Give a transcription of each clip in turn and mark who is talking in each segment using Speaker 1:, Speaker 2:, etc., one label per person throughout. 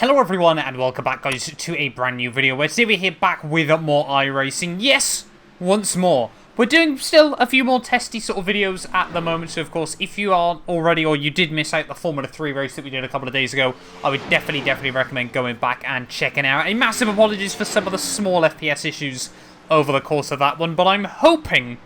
Speaker 1: Hello everyone and welcome back guys to a brand new video where today we're here back with more iRacing. Yes, once more. We're doing still a few more testy sort of videos at the moment, so of course if you aren't already or you did miss out the Formula 3 race that we did a couple of days ago, I would definitely recommend going back and checking out. A massive apologies for some of the small FPS issues over the course of that one, but I'm hoping,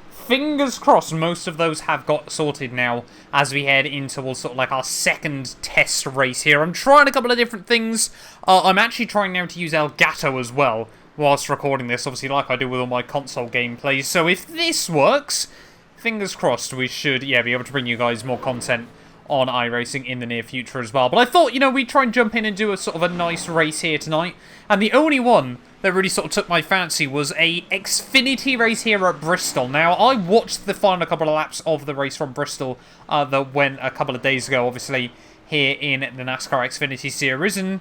Speaker 1: fingers crossed, most of those have got sorted now as we head into sort of like our second test race here. I'm trying a couple of different things. I'm actually trying now to use Elgato as well whilst recording this, obviously like I do with all my console gameplays. So if this works, fingers crossed, we should be able to bring you guys more content on iRacing in the near future as well. But I thought, we'd try and jump in and do a sort of a nice race here tonight. And the only one that really sort of took my fancy was a XFinity race here at Bristol. Now, I watched the final couple of laps of the race from Bristol that went a couple of days ago, obviously, here in the NASCAR XFinity series. And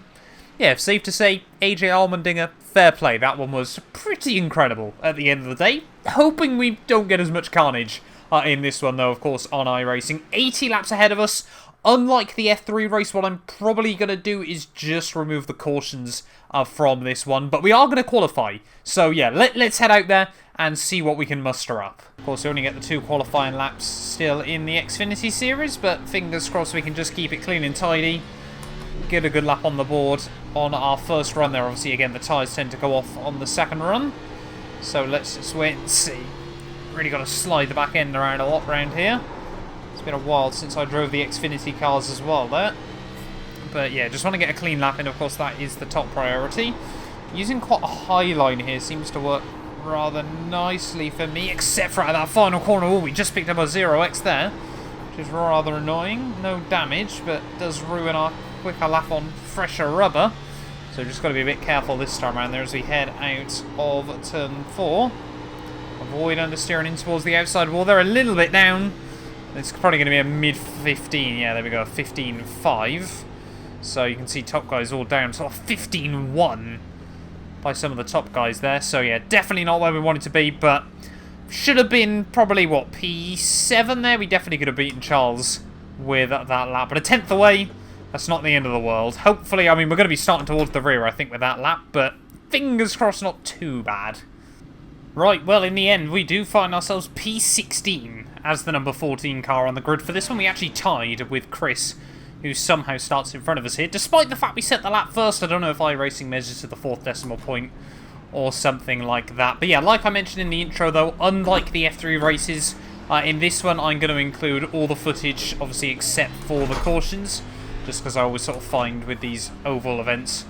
Speaker 1: yeah, safe to say, AJ Allmendinger, fair play. That one was pretty incredible at the end of the day. Hoping we don't get as much carnage in this one, though, of course, on iRacing. 80 laps ahead of us. Unlike the F3 race, what I'm probably going to do is just remove the cautions from this one. But we are going to qualify. So, yeah, let's head out there and see what we can muster up. Of course, we only get the 2 qualifying laps still in the XFinity series. But fingers crossed we can just keep it clean and tidy. Get a good lap on the board on our first run there. Obviously, again, the tyres tend to go off on the second run. So, let's just wait and see. Really got to slide the back end around a lot around here. It's been a while since I drove the XFinity cars as well there. But yeah, just want to get a clean lap in. Of course, that is the top priority. Using quite a high line here seems to work rather nicely for me, except for at that final corner. Oh, we just picked up a 0x there, which is rather annoying. No damage, but does ruin our quicker lap on fresher rubber. So just got to be a bit careful this time around there as we head out of turn 4. Avoid understeering in towards the outside wall. They're a little bit down. It's probably going to be a mid-15. Yeah, there we go. 15.5. So you can see top guys all down. Sort of 15.1 by some of the top guys there. So yeah, definitely not where we wanted to be. But should have been probably, what, P7 there? We definitely could have beaten Charles with that lap. But a 10th away, that's not the end of the world. Hopefully, I mean, we're going to be starting towards the rear, I think, with that lap. But fingers crossed, not too bad. Right, well, in the end, we do find ourselves P16 as the number 14 car on the grid. For this one, we actually tied with Chris, who somehow starts in front of us here. Despite the fact we set the lap first, I don't know if iRacing measures to the 4th decimal point or something like that. But yeah, like I mentioned in the intro, though, unlike the F3 races, in this one, I'm going to include all the footage, obviously, except for the cautions, just because I always sort of find with these oval events,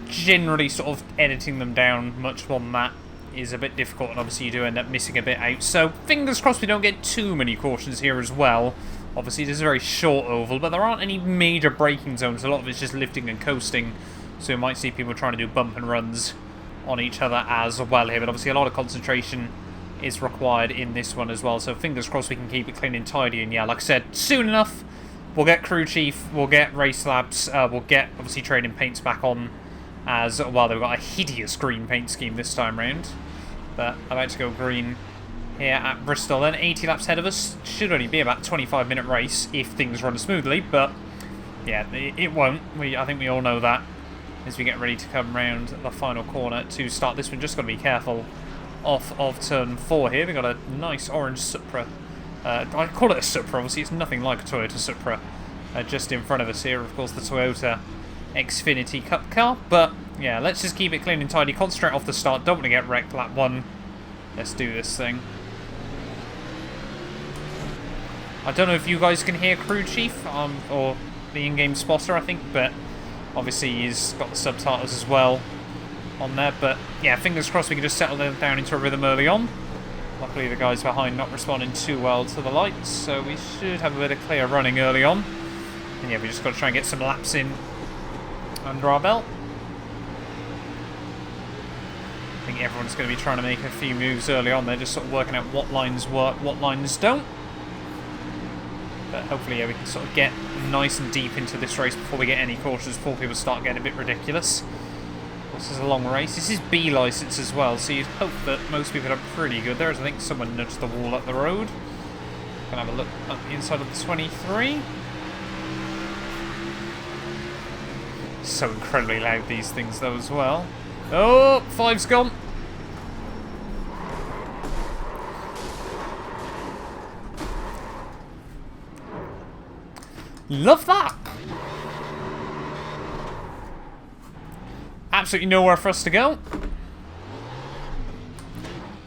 Speaker 1: generally sort of editing them down much more than that is a bit difficult, and obviously you do end up missing a bit out. So fingers crossed we don't get too many cautions here as well. Obviously it is a very short oval, but there aren't any major braking zones. A lot of it's just lifting and coasting, so you might see people trying to do bump and runs on each other as well here. But obviously a lot of concentration is required in this one as well, so fingers crossed we can keep it clean and tidy. And yeah, like I said, soon enough we'll get crew chief, we'll get race labs, we'll get obviously trading paints back on as well. They've got a hideous green paint scheme this time round, but I'm about to go green here at Bristol. Then 80 laps ahead of us. Should only be about a 25-minute race if things run smoothly, but yeah, it won't. I think we all know that as we get ready to come round the final corner to start this one. Just got to be careful off of turn 4 here. We've got a nice orange Supra. I call it a Supra, obviously it's nothing like a Toyota Supra. Just in front of us here, of course, the Toyota XFinity Cup car. But yeah, let's just keep it clean and tidy. Concentrate off the start. Don't want to get wrecked lap 1. Let's do this thing. I don't know if you guys can hear crew chief or the in-game spotter, I think, but obviously he's got the subtitles as well on there. But yeah, fingers crossed we can just settle them down into a rhythm early on. Luckily the guys behind not responding too well to the lights, so we should have a bit of clear running early on. And yeah, we just got to try and get some laps in under our belt. I think everyone's going to be trying to make a few moves early on. They're just sort of working out what lines work, what lines don't. But hopefully, yeah, we can sort of get nice and deep into this race before we get any cautions, before people start getting a bit ridiculous. This is a long race. This is B licence as well, so you'd hope that most people are pretty good there. I think someone nudged the wall up the road. Can have a look at the inside of the 23. So incredibly loud, these things, though, as well. Oh, 5's gone. Love that. Absolutely nowhere for us to go.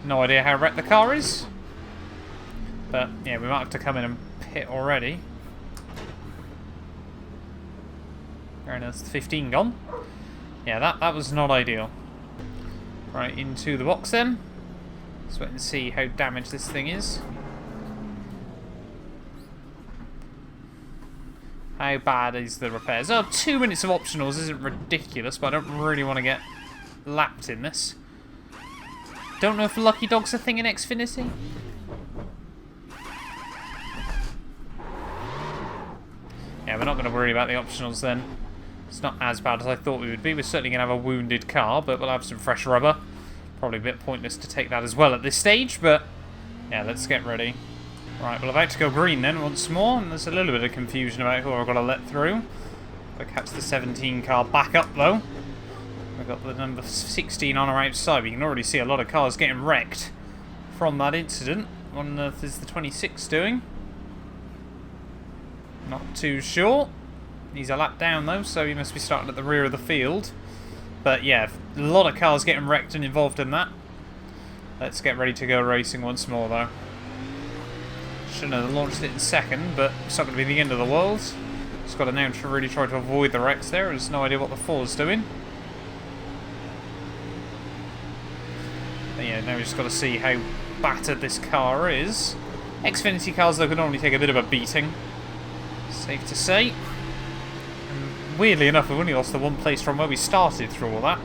Speaker 1: No idea how wrecked the car is. But, yeah, we might have to come in and pit already. Very nice. 15 gone. Yeah, that was not ideal. Right, into the box then. Let's wait and see how damaged this thing is. How bad is the repairs? Oh, 2 minutes of optionals isn't ridiculous, but I don't really want to get lapped in this. Don't know if Lucky Dog's a thing in XFinity. Yeah, we're not going to worry about the optionals then. It's not as bad as I thought we would be. We're certainly going to have a wounded car, but we'll have some fresh rubber. Probably a bit pointless to take that as well at this stage, but yeah, let's get ready. Right, we're about to go green then once more, and there's a little bit of confusion about who I've got to let through. I'll catch the 17 car back up though. We've got the number 16 on our outside. We can already see a lot of cars getting wrecked from that incident. What on earth is the 26 doing? Not too sure. He's a lap down though, so he must be starting at the rear of the field. But yeah, a lot of cars getting wrecked and involved in that. Let's get ready to go racing once more though. Shouldn't have launched it in second, but it's not going to be the end of the world. Just got to now to really try to avoid the wrecks there. There's no idea what the 4's doing. But yeah, now we've just got to see how battered this car is. XFinity cars though can normally take a bit of a beating. Safe to say. And weirdly enough, we've only lost the one place from where we started through all that.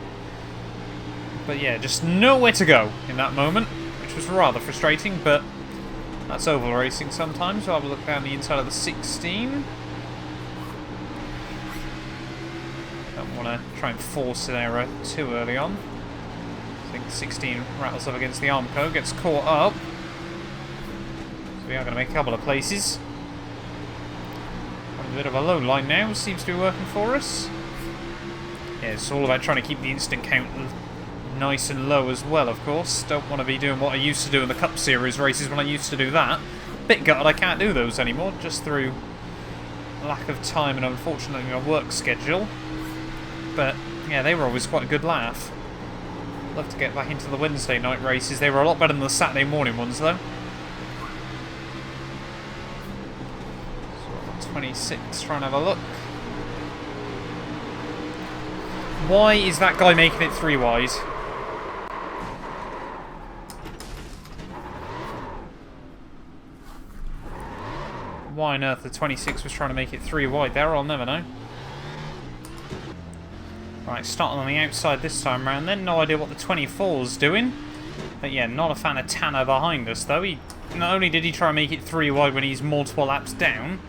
Speaker 1: But yeah, just nowhere to go in that moment, which was rather frustrating, but that's oval racing sometimes. We'll have a look down the inside of the 16. Don't want to try and force an error too early on. I think 16 rattles up against the Armco, gets caught up. So we are going to make a couple of places. A bit of a low line now, seems to be working for us. Yeah, it's all about trying to keep the instant count nice and low as well, of course. Don't want to be doing what I used to do in the Cup Series races when I used to do that. Bit gutted I can't do those anymore, just through lack of time and unfortunately my work schedule. But yeah, they were always quite a good laugh. Love to get back into the Wednesday night races. They were a lot better than the Saturday morning ones though. 26, try and have a look. Why is that guy making it 3 wide? Why on earth the 26 was trying to make it 3 wide there, I'll never know. Right, starting on the outside this time round then. No idea what the 24's doing. But yeah, not a fan of Tanner behind us though. Not only did he try and make it 3 wide when he's multiple laps down,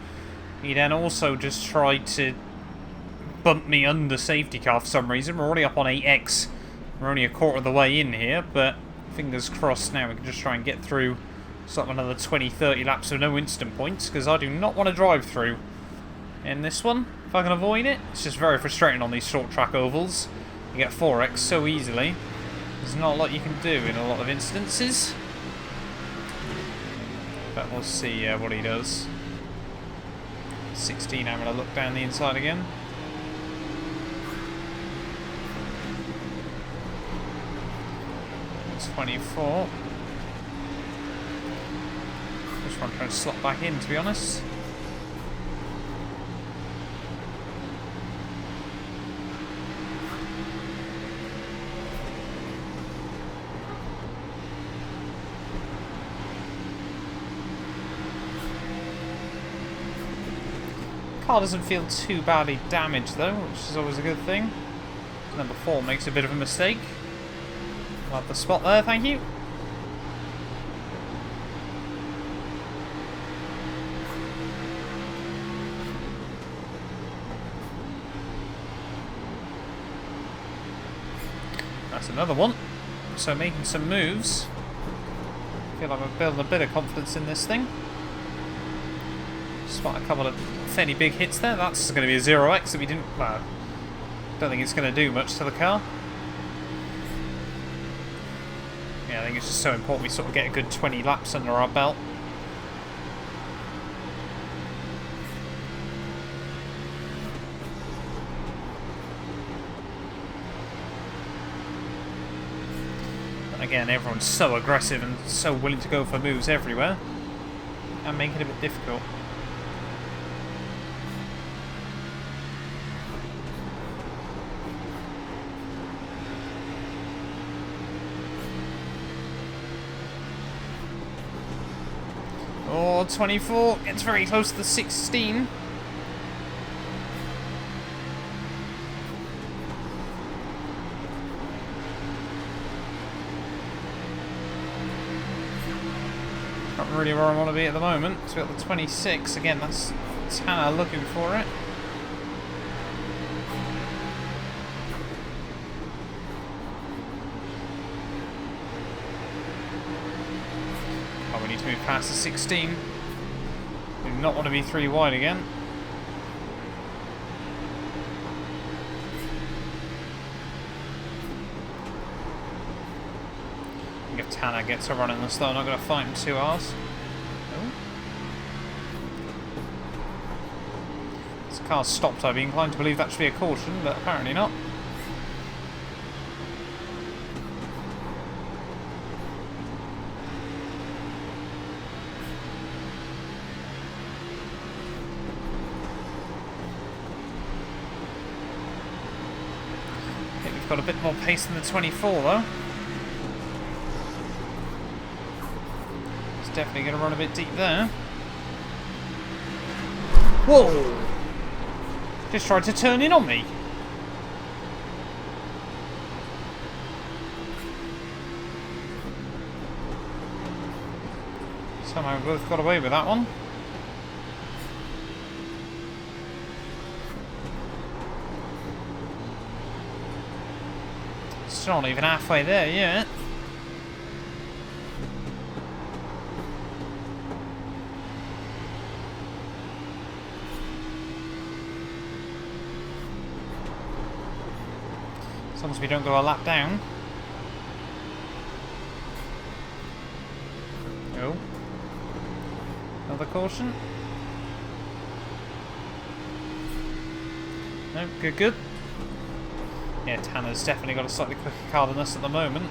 Speaker 1: he then also just tried to bump me under safety car for some reason. We're already up on 8x. We're only a quarter of the way in here, but fingers crossed now we can just try and get through sort of another 20-30 laps of no instant points, because I do not want to drive through in this one if I can avoid it. It's just very frustrating on these short track ovals. You get 4x so easily. There's not a lot you can do in a lot of instances. But we'll see what he does. 16, I'm going to look down the inside again. It's 24. Just want to try and slot back in, to be honest. Car doesn't feel too badly damaged though, which is always a good thing. Number 4 makes a bit of a mistake. I'll have the spot there, thank you. That's another one. So making some moves. I feel like I'm building a bit of confidence in this thing. Spot a couple of fairly big hits there. That's going to be a 0x that we didn't... Well, Don't think it's going to do much to the car. Yeah, I think it's just so important we sort of get a good 20 laps under our belt. Again, everyone's so aggressive and so willing to go for moves everywhere and make it a bit difficult. Oh, 24 gets very close to the 16. Not really where I want to be at the moment. So we've got the 26. Again, that's Tanner looking for it. Oh, we need to move past the 16. We do not want to be 3 wide again. If Tanner gets a run in this though, I'm not going to fight in 2 hours. Oh. This car's stopped. I'd be inclined to believe that should be a caution, but apparently not. Okay, we've got a bit more pace than the 24 though. Definitely going to run a bit deep there. Whoa! Just tried to turn in on me. Somehow we both got away with that one. Still not even halfway there yet. As long as we don't go a lap down. Oh. Another caution. No, good, good. Yeah, Tanner's definitely got a slightly quicker car than us at the moment.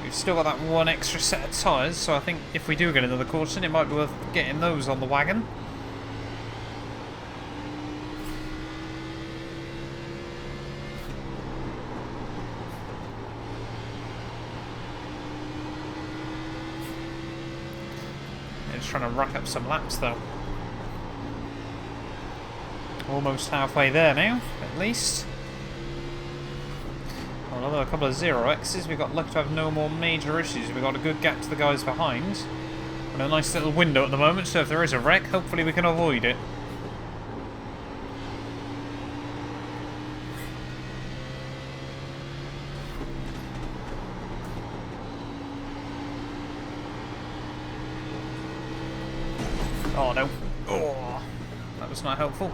Speaker 1: We've still got that 1 extra set of tyres, so I think if we do get another caution, it might be worth getting those on the wagon. Just trying to rack up some laps though. Almost halfway there now, at least. Well, another couple of 0x's. We've got lucky to have no more major issues. We've got a good gap to the guys behind. And a nice little window at the moment, so if there is a wreck, hopefully we can avoid it. Oh no. Oh, that was not helpful.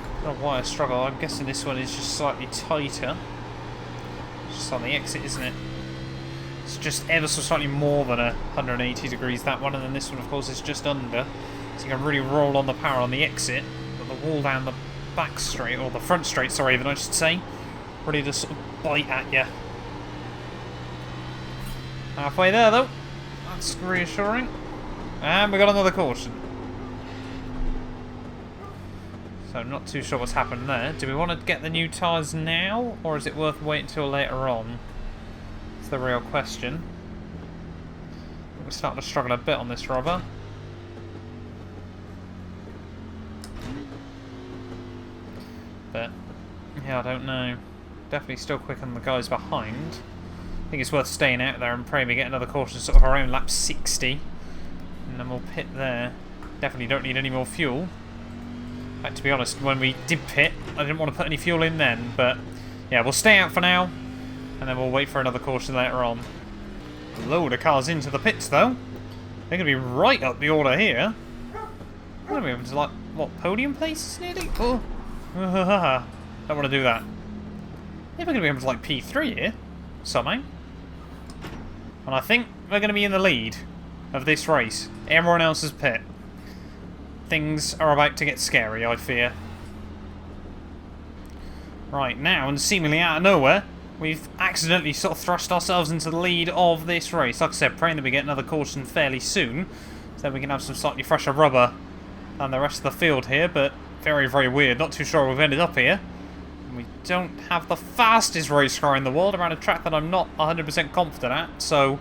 Speaker 1: I don't know why I struggle. I'm guessing this one is just slightly tighter. It's just on the exit, isn't it? It's just ever so slightly more than 180 degrees, that one, and then this one, of course, is just under. So you can really roll on the power on the exit, but the wall down the back straight, or the front straight, sorry, even I should say, ready to sort of bite at you. Halfway there, though. That's reassuring. And we got another caution. So I'm not too sure what's happened there. Do we want to get the new tyres now, or is it worth waiting until later on? That's the real question. We're starting to struggle a bit on this rubber. But, yeah, I don't know. Definitely still quick on the guys behind. I think it's worth staying out there and praying we get another caution sort of around lap 60. And then we'll pit there. Definitely don't need any more fuel. In fact, to be honest, when we did pit, I didn't want to put any fuel in then. But, yeah, we'll stay out for now. And then we'll wait for another caution later on. Load of cars into the pits, though. They're going to be right up the order here. We're going to be able to, like, what, podium places nearly? Oh. Don't want to do that. Yeah, we're going to be able to, like, P3 here. Somehow. And I think we're going to be in the lead of this race. Everyone else's pit. Things are about to get scary, I fear. Right, now, and seemingly out of nowhere, we've accidentally sort of thrust ourselves into the lead of this race. Like I said, praying that we get another caution fairly soon, so that we can have some slightly fresher rubber than the rest of the field here, but very, very weird. Not too sure we've ended up here. We don't have the fastest race car in the world around a track that I'm not 100% confident at, so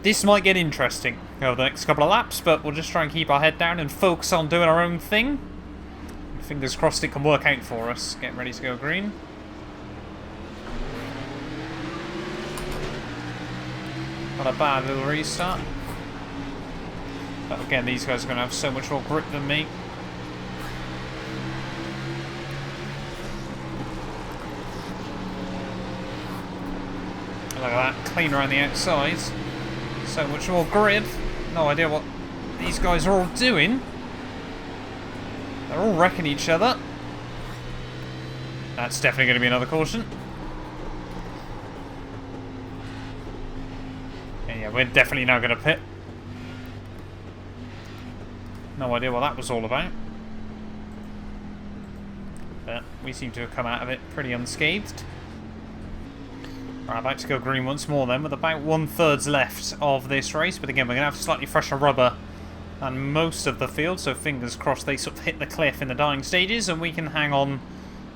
Speaker 1: this might get interesting over the next couple of laps, but we'll just try and keep our head down and focus on doing our own thing. Fingers crossed it can work out for us. Getting ready to go green. Not a bad little restart. But again, these guys are going to have so much more grip than me. Look at that, clean around the outside. So much more grid. No idea what these guys are all doing. They're all wrecking each other. That's definitely going to be another caution. And yeah, we're definitely now going to pit. No idea what that was all about. But we seem to have come out of it pretty unscathed. Right, about to go green once more then, with about 1/3 left of this race. But again, we're going to have slightly fresher rubber than most of the field, so fingers crossed they sort of hit the cliff in the dying stages and we can hang on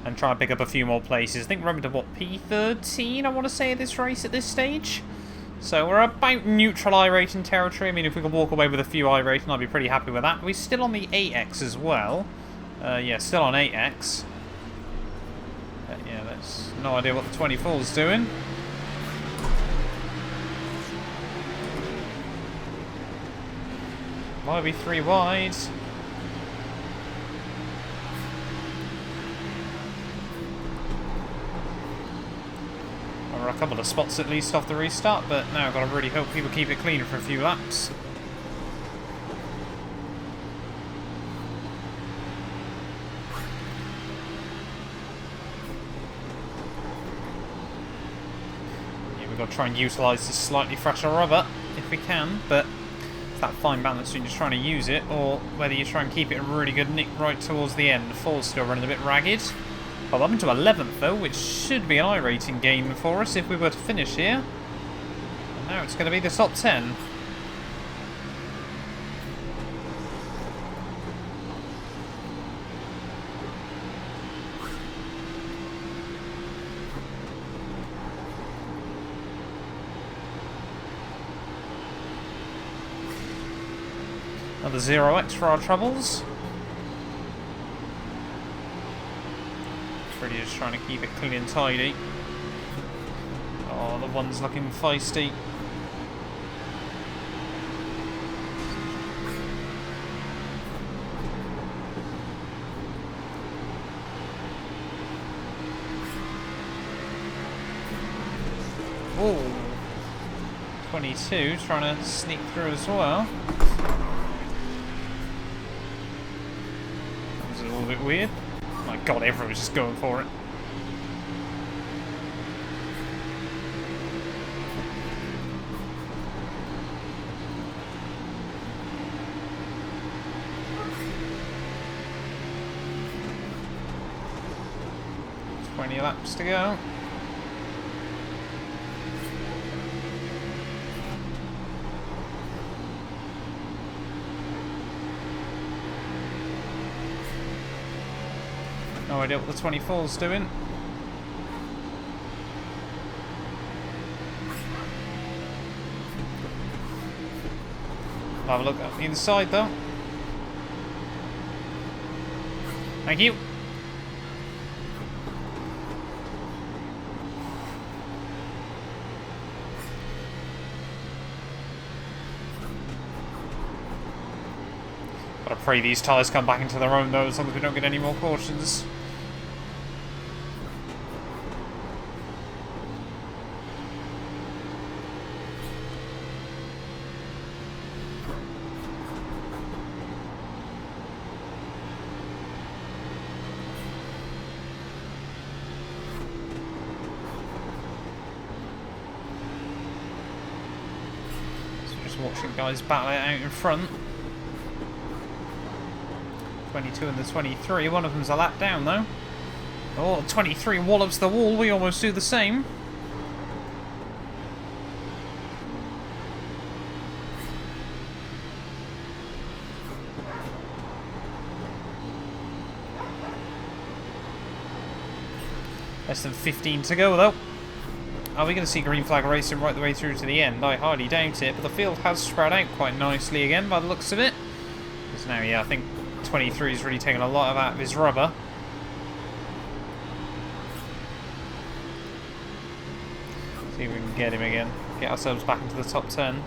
Speaker 1: and try and pick up a few more places. I think we're up to, what, P13, I want to say, this race at this stage. So we're about neutral iRating territory. I mean, if we could walk away with a few iRating, I'd be pretty happy with that. We're still on the 8X as well. Yeah, still on 8X. Yeah, that's no idea what the 24's doing. Might be 3 wide. Or a couple of spots at least off the restart, but now I've got to really hope people keep it clean for a few laps. Yeah, we've got to try and utilise this slightly fresher rubber if we can, but that fine balance between just trying to use it or whether you try and keep it a really good nick right towards the end. Fall's still running a bit ragged. Well, up into 11th though, which should be an iRating gain for us if we were to finish here. And now it's going to be the top 10. Another 0x for our troubles. It's really just trying to keep it clean and tidy. Oh, the one's looking feisty. Oh, 22 trying to sneak through as well. A little bit weird. My god, everyone's just going for it. "20 laps to go. No idea what the 24's doing. I'll have a look at the inside though. Thank you. Gotta pray these tyres come back into their own though, as long as we don't get any more cautions. Just watching guys battle it out in front. 22 and the 23. One of them's a lap down though. Oh, 23 wallops the wall. We almost do the same. Less than 15 to go though. Are we going to see green flag racing right the way through to the end? I hardly doubt it, but the field has spread out quite nicely again by the looks of it. Because now, yeah, I think 23 is really taking a lot out of his rubber. See if we can get him again. Get ourselves back into the top 10.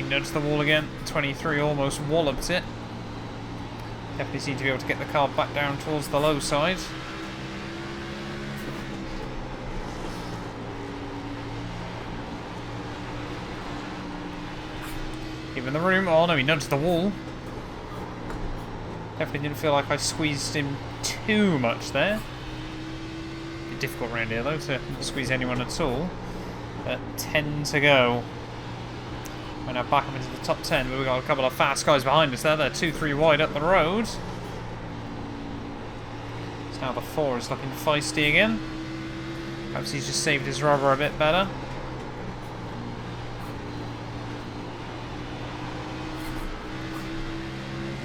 Speaker 1: Nudged the wall again. 23 almost walloped it. Definitely seem to be able to get the car back down towards the low side. Even the room. Oh no, he nudged the wall. Definitely didn't feel like I squeezed him too much there. Bit difficult around here though to squeeze anyone at all. But 10 to go. We're now back up into the top 10, but we've got a couple of fast guys behind us there. They're 2-3 wide up the road. So now the 4 is looking feisty again. Perhaps he's just saved his rubber a bit better.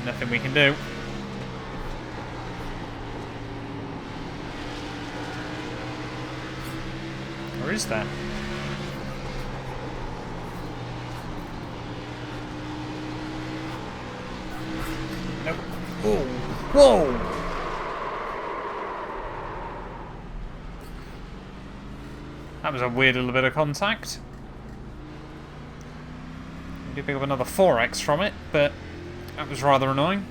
Speaker 1: Nothing we can do. Or is there? Nope. Whoa! Whoa! That was a weird little bit of contact. We did pick up another 4x from it, but that was rather annoying.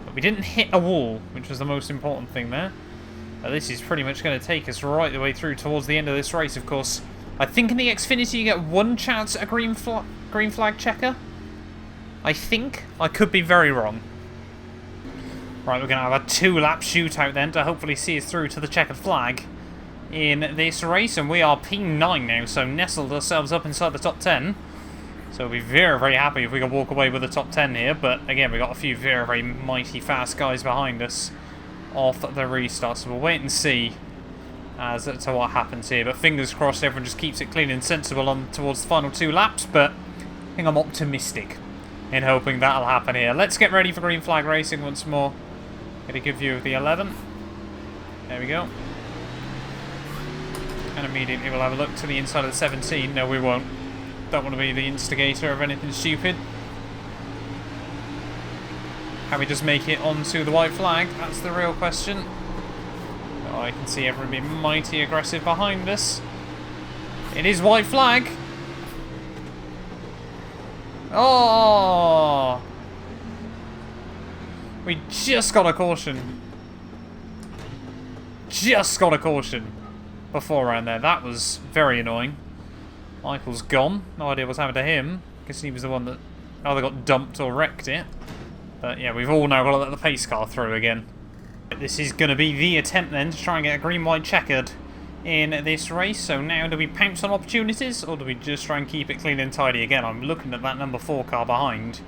Speaker 1: But we didn't hit a wall, which was the most important thing there. This is pretty much going to take us right the way through towards the end of this race, of course. I think in the XFinity you get one chance at a green flag checker. I think. I could be very wrong. Right, we're going to have a 2-lap shootout then to hopefully see us through to the checkered flag in this race. And we are P9 now, so nestled ourselves up inside the top 10. So we'll be very, very happy if we can walk away with the top 10 here. But again, we've got a few very, very mighty fast guys behind us off the restart. So we'll wait and see as to what happens here, but fingers crossed everyone just keeps it clean and sensible on towards the final 2 laps, but I think I'm optimistic in hoping that'll happen here. Let's get ready for green flag racing once more. Get a good view of the 11. There we go. And immediately we'll have a look to the inside of the 17. No, we won't. Don't want to be the instigator of anything stupid. Can we just make it onto the white flag? That's the real question. Oh, I can see everyone being mighty aggressive behind us. It is white flag. Oh! We just got a caution. Just got a caution before around there. That was very annoying. Michael's gone. No idea what's happened to him. Guess he was the one that either got dumped or wrecked it. But yeah, we've all now got to let the pace car through again. This is going to be the attempt then to try and get a green-white checkered in this race. So now do we pounce on opportunities or do we just try and keep it clean and tidy again? I'm looking at that number 4 car behind.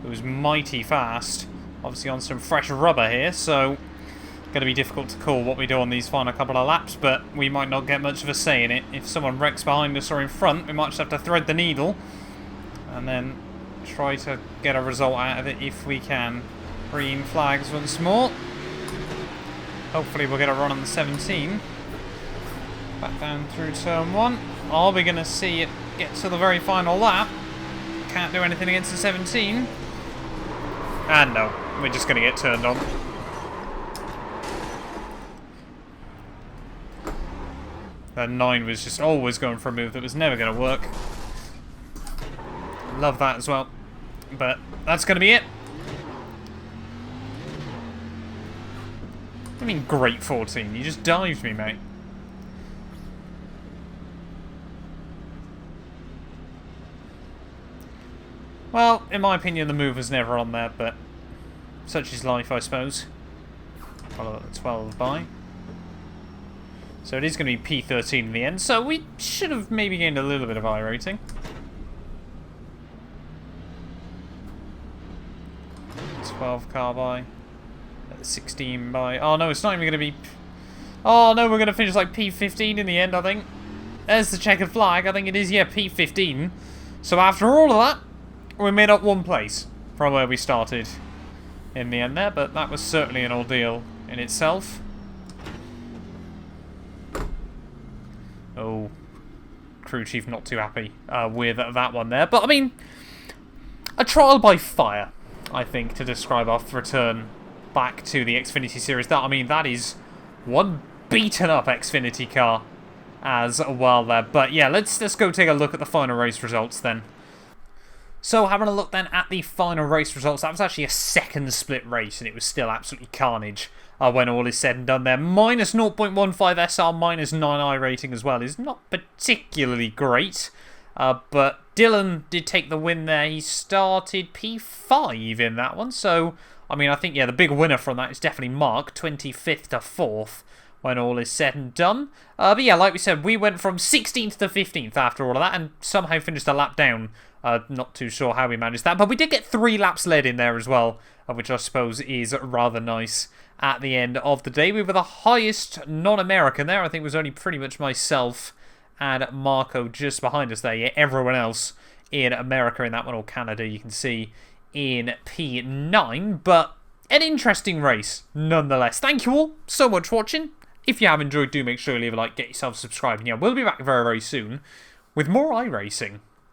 Speaker 1: It was mighty fast. Obviously on some fresh rubber here, so going to be difficult to call what we do on these final couple of laps, but we might not get much of a say in it. If someone wrecks behind us or in front, we might just have to thread the needle and then try to get a result out of it if we can. Green flags once more. Hopefully we'll get a run on the 17. Back down through turn 1. Are we going to see it get to the very final lap? Can't do anything against the 17. And no, we're just going to get turned on. That 9 was just always going for a move that was never going to work. Love that as well. But that's going to be it. I mean, great 14. You just dived me, mate. Well, in my opinion, the move was never on there, but such is life, I suppose. Follow the 12 by. So it is going to be P13 in the end, so we should have maybe gained a little bit of I rating. 12 car by. 16 by. Oh no, it's not even going to be... Oh no, we're going to finish like P15 in the end, I think. There's the checkered flag. I think it is, yeah, P15. So after all of that, we made up one place from where we started in the end there, but that was certainly an ordeal in itself. Oh, crew chief not too happy with that one there. But, I mean, a trial by fire, I think, to describe our return back to the XFinity series. That, I mean, that is one beaten up XFinity car as well there. But, yeah, let's go take a look at the final race results then. So, having a look then at the final race results, that was actually a second split race, and it was still absolutely carnage when all is said and done there. Minus 0.15 SR, minus 9 I rating as well is not particularly great. But Dylan did take the win there. He started P5 in that one. So, I mean, I think, yeah, the big winner from that is definitely Mark, 25th to 4th when all is said and done. But yeah, like we said, we went from 16th to 15th after all of that and somehow finished a lap down. Not too sure how we managed that, but we did get 3 laps led in there as well, which I suppose is rather nice at the end of the day. We were the highest non-American there. I think it was only pretty much myself and Marco just behind us there. Yeah, everyone else in America in that one, or Canada, you can see in P9. But an interesting race nonetheless. Thank you all so much for watching. If you have enjoyed, do make sure you leave a like, get yourself subscribed. And yeah, we'll be back very, very soon with more iRacing.